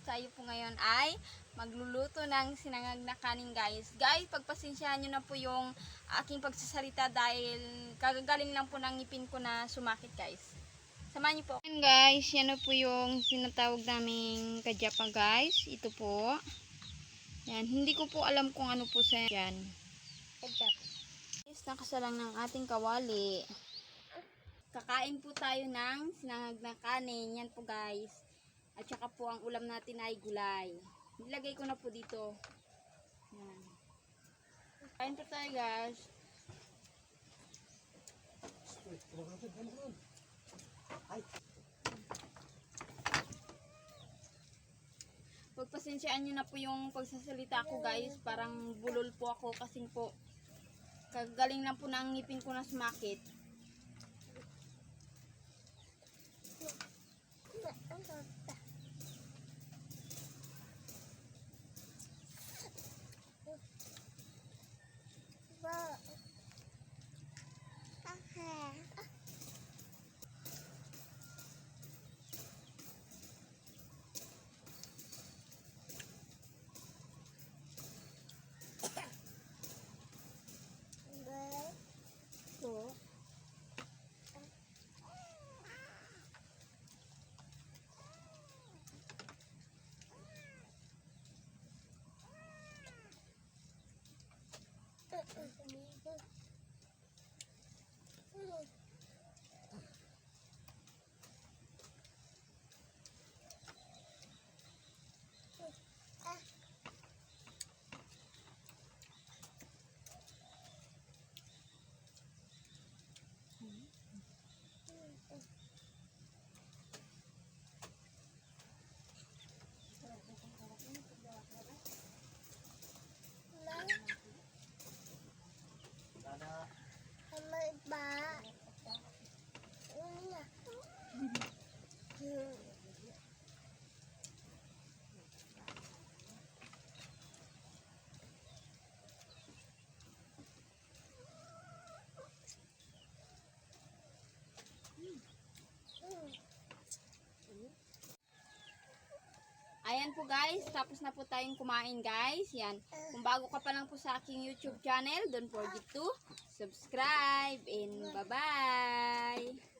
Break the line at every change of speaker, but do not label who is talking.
tayo po ngayon ay magluluto ng sinangag na kanin guys. Guys, pagpasensyahan nyo na po yung aking pagsasalita dahil kagagaling lang po ng ngipin ko na sumakit guys. Samahan nyo po. Yan guys, yan na po yung sinatawag naming kadyapa guys. Ito po. Yan, hindi ko po alam kung ano po sa yan. Kadyapa. Guys, nakasalang ng ating kawali. Kakain po tayo ng sinangag na kanin. Yan po guys. At saka po ang ulam natin ay gulay. Nilagay ko na po dito. Yan. Kain po tayo guys. Pagpasensyaan nyo na po yung pagsasalita ko guys. Parang bulol po ako kasi po kagaling lang po ng ngipin ko na sumakit. So, ayan po guys, tapos na po tayong kumain guys. Yan. Kung bago ka pa lang po sa aking YouTube channel, don't forget to subscribe and bye-bye!